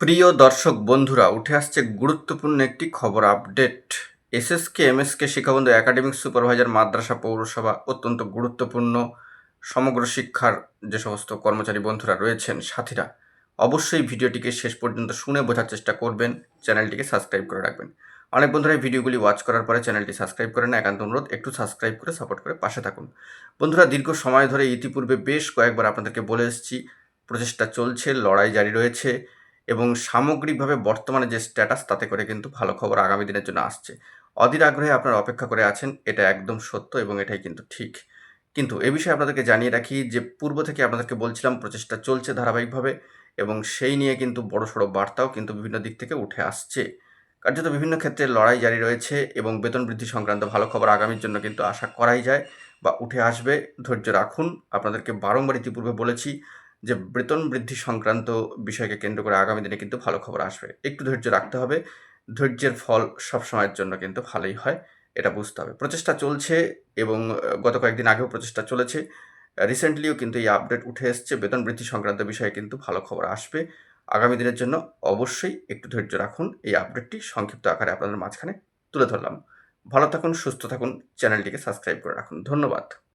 প্রিয় দর্শক বন্ধুরা, উঠে আসছে গুরুত্বপূর্ণ একটি খবর update. SSK MSK Shikshabandhu academic supervisor মাদ্রাসা পৌরসভা অত্যন্ত গুরুত্বপূর্ণ। সমগ্র শিক্ষার যে সমস্ত কর্মচারী বন্ধুরা রয়েছেন, সাথীরা, অবশ্যই ভিডিওটিকে শেষ পর্যন্ত শুনে বোঝার চেষ্টা করবেন। চ্যানেলটিকে সাবস্ক্রাইব করে রাখবেন। অনেক বন্ধুরা এই ভিডিওগুলি ওয়াচ করার পরে চ্যানেলটি সাবস্ক্রাইব করে না, একান্ত অনুরোধ একটু সাবস্ক্রাইব করে সাপোর্ট করে পাশে থাকুন। বন্ধুরা, দীর্ঘ সময় ধরে ইতিপূর্বে বেশ কয়েকবার আপনাদেরকে বলে এসেছি, প্রচেষ্টা চলছে, লড়াই জারি রয়েছে এবং সামগ্রিকভাবে বর্তমানে যে স্ট্যাটাস, তাতে করে কিন্তু ভালো খবর আগামী দিনের জন্য আসছে। অধীর আগ্রহে আপনারা অপেক্ষা করে আছেন, এটা একদম সত্য এবং এটাই কিন্তু ঠিক। কিন্তু এ বিষয়ে আপনাদেরকে জানিয়ে রাখি যে পূর্ব থেকে আপনাদেরকে বলছিলাম প্রচেষ্টা চলছে ধারাবাহিকভাবে এবং সেই নিয়ে কিন্তু বড়সড় বার্তাও কিন্তু বিভিন্ন দিক থেকে উঠে আসছে। কার্যত বিভিন্ন ক্ষেত্রে লড়াই জারি রয়েছে এবং বেতন বৃদ্ধি সংক্রান্ত ভালো খবর আগামীর জন্য কিন্তু আশা করাই যায় বা উঠে আসবে। ধৈর্য রাখুন। আপনাদেরকে বারংবার ইতিপূর্বে বলেছি যে বেতন বৃদ্ধি সংক্রান্ত বিষয়কে কেন্দ্র করে আগামী দিনে কিন্তু ভালো খবর আসবে। একটু ধৈর্য রাখতে হবে। ধৈর্যের ফল সবসময়ের জন্য কিন্তু ভালোই হয়, এটা বুঝতে হবে। প্রচেষ্টা চলছে এবং গত কয়েকদিন আগেও প্রচেষ্টা চলেছে। রিসেন্টলিও কিন্তু এই আপডেট উঠে এসছে, বেতন বৃদ্ধি সংক্রান্ত বিষয়ে কিন্তু ভালো খবর আসবে আগামী দিনের জন্য। অবশ্যই একটু ধৈর্য রাখুন। এই আপডেটটি সংক্ষিপ্ত আকারে আপনাদের মাঝখানে তুলে ধরলাম। ভালো থাকুন, সুস্থ থাকুন, চ্যানেলটিকে সাবস্ক্রাইব করে রাখুন। ধন্যবাদ।